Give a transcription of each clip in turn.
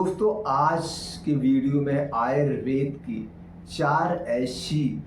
दोस्तों आज के वीडियो में आयुर्वेद की 4 ऐसी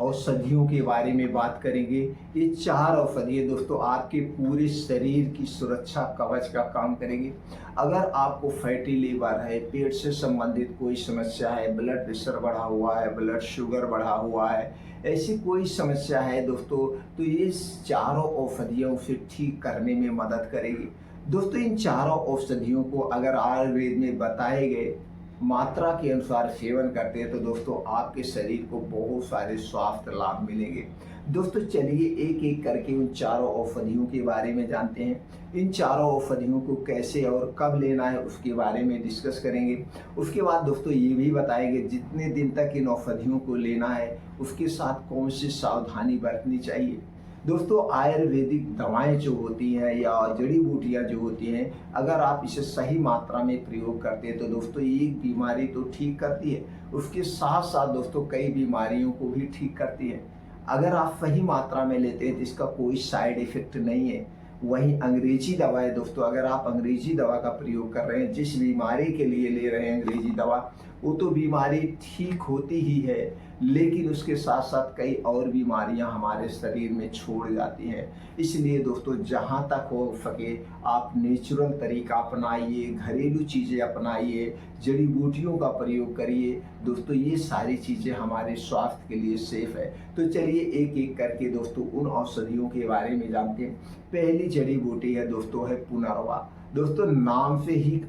औषधियों के बारे में बात करेंगे। ये 4 औषधियाँ दोस्तों आपके पूरे शरीर की सुरक्षा कवच का काम करेंगे। अगर आपको फैटी लीवर है, पेट से संबंधित कोई समस्या है, ब्लड प्रेशर बढ़ा हुआ है, ब्लड शुगर बढ़ा हुआ है, ऐसी कोई समस्या है दोस्तों, तो ये चारों औषधियाँ उसे ठीक करने में मदद करेगी। दोस्तों इन चारों औषधियों को अगर आयुर्वेद में बताए गए मात्रा के अनुसार सेवन करते हैं तो दोस्तों आपके शरीर को बहुत सारे स्वास्थ्य लाभ मिलेंगे। दोस्तों चलिए एक एक करके उन चारों औषधियों के बारे में जानते हैं। इन चारों औषधियों को कैसे और कब लेना है उसके बारे में डिस्कस करेंगे। उसके बाद दोस्तों ये भी बताएंगे जितने दिन तक इन औषधियों को लेना है उसके साथ कौन सी सावधानी बरतनी चाहिए। दोस्तों आयुर्वेदिक दवाएं जो होती हैं या जड़ी बूटियां जो होती हैं, अगर आप इसे सही मात्रा में प्रयोग करते हैं तो दोस्तों एक बीमारी तो ठीक करती है, उसके साथ साथ दोस्तों कई बीमारियों को भी ठीक करती है। अगर आप सही मात्रा में लेते हैं तो इसका कोई साइड इफेक्ट नहीं है। वहीं अंग्रेजी दवा है दोस्तों, अगर आप अंग्रेजी दवा का प्रयोग कर रहे हैं, जिस बीमारी के लिए ले रहे हैं अंग्रेजी दवा, वो तो बीमारी ठीक होती ही है, लेकिन उसके साथ साथ कई और बीमारियां हमारे शरीर में छोड़ जाती हैं। इसलिए दोस्तों जहां तक हो सके आप नेचुरल तरीका अपनाइए, घरेलू चीज़ें अपनाइए, जड़ी बूटियों का प्रयोग करिए। दोस्तों ये सारी चीज़ें हमारे स्वास्थ्य के लिए सेफ है। तो चलिए एक एक करके दोस्तों उन औषधियों के बारे में जानते हैं। पहली जड़ी बूटी है दोस्तों है पुनर्वा। दोस्तों नाम से ही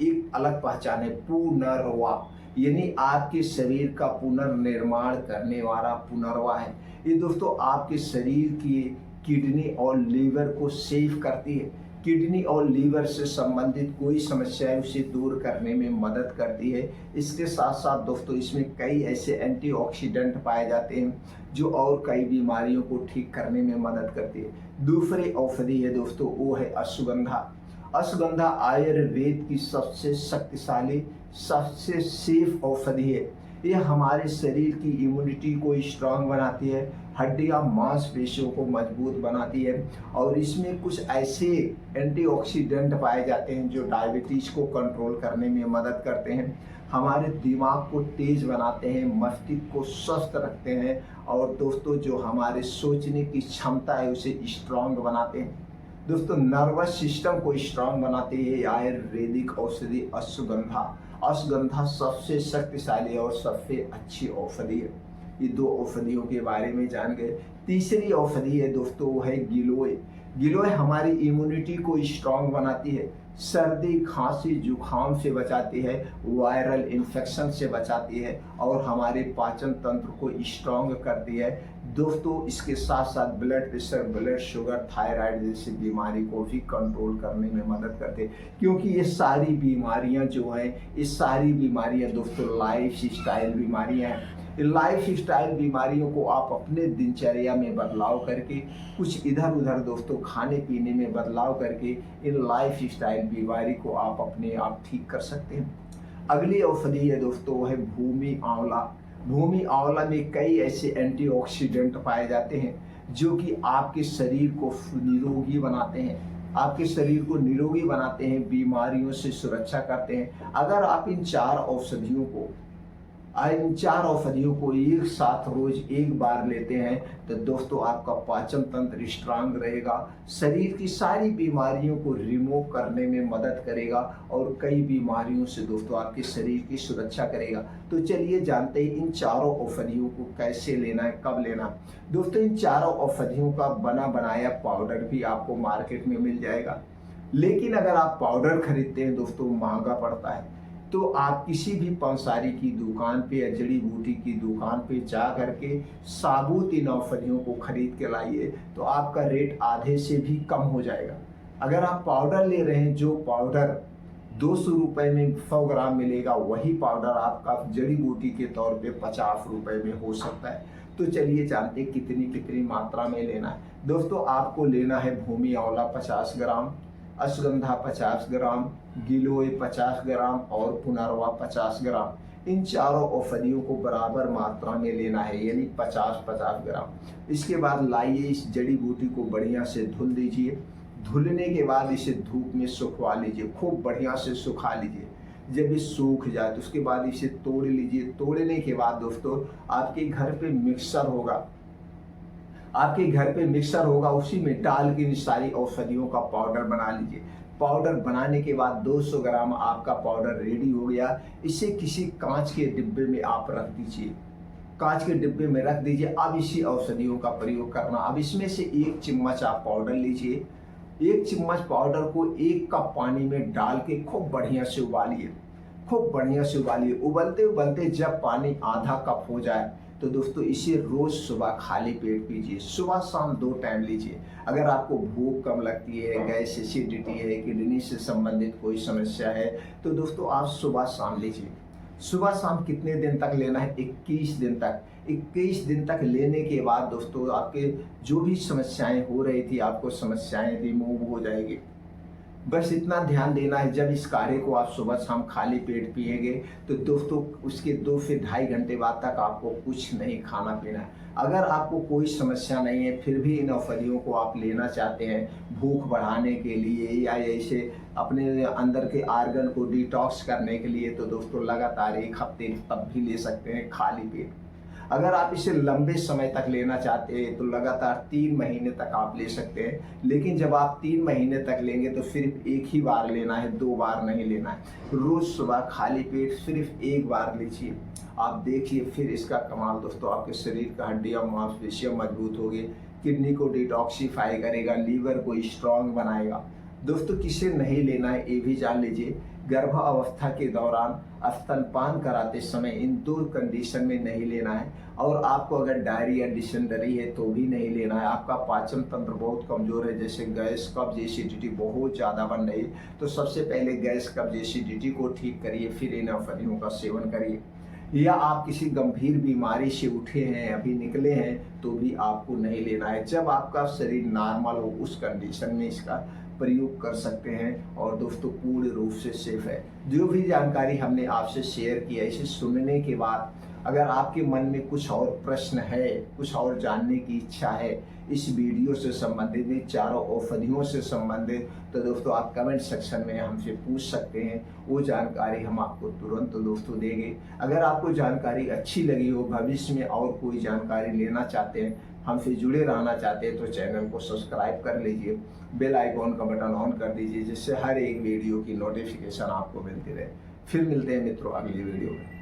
एक अलग पहचान है, पुनर्वा यानी आपके शरीर का पुनर्निर्माण करने वाला पुनर्वा है। ये दोस्तों आपके शरीर की किडनी और लीवर को सेफ करती है। किडनी और लीवर से संबंधित कोई समस्या है उसे दूर करने में मदद करती है। इसके साथ साथ दोस्तों इसमें कई ऐसे एंटीऑक्सीडेंट पाए जाते हैं जो और कई बीमारियों को ठीक करने में मदद करती है। दूसरी औषधि है दोस्तों वो है अश्वगंधा। अश्वगंधा आयुर्वेद की सबसे शक्तिशाली सबसे सेफ औषधि है। यह हमारे शरीर की इम्यूनिटी को स्ट्रांग बनाती है, हड्डियां मांसपेशियों को मजबूत बनाती है और इसमें कुछ ऐसे एंटीऑक्सीडेंट पाए जाते हैं जो डायबिटीज को कंट्रोल करने में मदद करते हैं, हमारे दिमाग को तेज बनाते हैं, मस्तिष्क को स्वस्थ रखते हैं और दोस्तों जो हमारे सोचने की क्षमता है उसे स्ट्रांग बनाते हैं। दोस्तों नर्वस सिस्टम को स्ट्रांग बनाते हैं आयुर्वेदिक औषधि अश्वगंधा। अश्वगंधा सबसे शक्तिशाली और सबसे अच्छी औषधि है। ये दो औषधियों के बारे में जान गए। तीसरी औषधि है दोस्तों वो है गिलोय। गिलोय हमारी इम्यूनिटी को स्ट्रांग बनाती है, सर्दी खांसी जुकाम से बचाती है, वायरल इन्फेक्शन से बचाती है और हमारे पाचन तंत्र को स्ट्रांग करती है। दोस्तों इसके साथ साथ blood pressure, blood sugar, thyroid जैसी बीमारी को भी कंट्रोल करने में मदद करते हैं, क्योंकि ये सारी बीमारियां जो हैं ये सारी बीमारियां दोस्तों लाइफ स्टाइल बीमारियां हैं। लाइफ स्टाइल बीमारियों को आप अपने दिनचर्या में बदलाव करके, कुछ इधर उधर दोस्तों खाने पीने में बदलाव करके इन लाइफ स्टाइल बीमारी को आप अपने आप ठीक कर सकते हैं। अगली औषधि है दोस्तों वो है भूमि आंवला। भूमि आंवला में कई ऐसे एंटीऑक्सीडेंट पाए जाते हैं जो कि आपके शरीर को निरोगी बनाते हैं, आपके शरीर को निरोगी बनाते हैं, बीमारियों से सुरक्षा करते हैं। अगर आप इन चार औषधियों को एक साथ रोज एक बार लेते हैं तो दोस्तों आपका पाचन तंत्र स्ट्रांग रहेगा, शरीर की सारी बीमारियों को रिमूव करने में मदद करेगा और कई बीमारियों से दोस्तों आपके शरीर की सुरक्षा करेगा। तो चलिए जानते हैं इन चारों औषधियों को कैसे लेना है, कब लेना है। दोस्तों इन चारों औषधियों का बना बनाया पाउडर भी आपको मार्केट में मिल जाएगा, लेकिन अगर आप पाउडर खरीदते हैं दोस्तों महंगा पड़ता है। तो आप किसी भी पंसारी की दुकान पे या जड़ी बूटी की दुकान पे जा करके साबुत इन औषधियों को खरीद के लाइए तो आपका रेट आधे से भी कम हो जाएगा। अगर आप पाउडर ले रहे हैं, जो पाउडर 200 रुपये में 100 ग्राम मिलेगा, वही पाउडर आपका जड़ी बूटी के तौर पे 50 रुपये में हो सकता है। तो चलिए जानते कितनी कितनी मात्रा में लेना है। दोस्तों आपको लेना है भूमि आंवला 50 ग्राम, अश्वगंधा 50 ग्राम, गिलोय 50 ग्राम और पुनर्वा 50 ग्राम। इन चारों औषधियों को बराबर मात्रा में लेना है, यानी 50-50 ग्राम। इसके बाद लाइए इस जड़ी बूटी को बढ़िया से धुल दीजिए। धुलने के बाद इसे धूप में सुखवा लीजिए, खूब बढ़िया से सुखा लीजिए। जब ये सूख जाए तो उसके बाद इसे तोड़ लीजिए। तोड़ने के बाद दोस्तों आपके घर पे मिक्सर होगा, आपके घर पे मिक्सर होगा, उसी में डाल के इन सारी औषधियों का पाउडर बना लीजिए। पाउडर बनाने के बाद 200 ग्राम आपका पाउडर रेडी हो गया। इसे किसी कांच के डिब्बे में आप रख दीजिए, कांच के डिब्बे में रख दीजिए। अब इसी औषधियों का प्रयोग करना। अब इसमें से 1 चम्मच आप पाउडर लीजिए। 1 चम्मच पाउडर को 1 कप पानी में डाल के खूब बढ़िया से उबालिए, खूब बढ़िया से उबालिए। उबलते उबलते जब पानी आधा कप हो जाए तो दोस्तों इसे रोज सुबह खाली पेट पीजिए। सुबह शाम 2 टाइम लीजिए। अगर आपको भूख कम लगती है, गैस, एसिडिटी है, किडनी से संबंधित कोई समस्या है तो दोस्तों आप सुबह शाम लीजिए। सुबह शाम कितने दिन तक लेना है? 21 दिन तक। 21 दिन तक लेने के बाद दोस्तों आपके जो भी समस्याएं हो रही थी, आपको समस्याएं रिमूव हो जाएगी। बस इतना ध्यान देना है, जब इस काढ़े को आप सुबह शाम खाली पेट पिएंगे तो दोस्तों उसके 2 से ढाई घंटे बाद तक आपको कुछ नहीं खाना पीना है। अगर आपको कोई समस्या नहीं है फिर भी इन औषधियों को आप लेना चाहते हैं भूख बढ़ाने के लिए या ऐसे अपने अंदर के आर्गन को डिटॉक्स करने के लिए, तो दोस्तों लगातार 1 हफ्ते तब भी ले सकते हैं खाली पेट। अगर आप इसे लंबे समय तक लेना चाहते हैं तो लगातार 3 महीने तक आप ले सकते हैं। लेकिन जब आप 3 महीने तक लेंगे तो सिर्फ 1 ही बार लेना है, 2 बार नहीं लेना है। रोज सुबह खाली पेट सिर्फ 1 बार लीजिए। आप देखिए फिर इसका कमाल दोस्तों, आपके शरीर का हड्डियां मांसपेशियां मजबूत होगी, किडनी को डिटॉक्सिफाई करेगा, लीवर को स्ट्रांग बनाएगा। दोस्तों किसे नहीं लेना है ये भी जान लीजिए। गर्भावस्था के दौरान स्तनपान कराते समय इन 2 कंडीशन में नहीं लेना है। और आपको अगर डायरिया, डिसेंटरी है तो भी नहीं लेना है। आपका पाचन तंत्र बहुत कमजोर है, जैसे गैस, कब्ज, एसिडिटी बहुत ज़्यादा बन रही है, तो सबसे पहले गैस, कब्ज, एसिडिटी को ठीक करिए, फिर इन औषधियों का सेवन करिए। या आप किसी गंभीर बीमारी से उठे हैं, अभी निकले हैं, तो भी आपको नहीं लेना है। जब आपका शरीर नॉर्मल हो उस कंडीशन में इसका प्रयोग कर सकते हैं और दोस्तों पूर्ण रूप से सेफ है। जो भी जानकारी हमने आपसे शेयर किया, इसे सुनने के बाद अगर आपके मन में कुछ और प्रश्न है, कुछ और जानने की इच्छा है इस वीडियो से संबंधित, इन चारों औषधियों से संबंधित, तो दोस्तों आप कमेंट सेक्शन में हमसे पूछ सकते हैं। वो जानकारी हम आपको तुरंत दोस्तों देंगे। अगर आपको जानकारी अच्छी लगी हो, भविष्य में और कोई जानकारी लेना चाहते हैं, हमसे जुड़े रहना चाहते हैं, तो चैनल को सब्सक्राइब कर लीजिए, बेल आइकॉन का बटन ऑन कर दीजिए, जिससे हर एक वीडियो की नोटिफिकेशन आपको मिलती रहे। फिर मिलते हैं मित्रों अगली वीडियो में।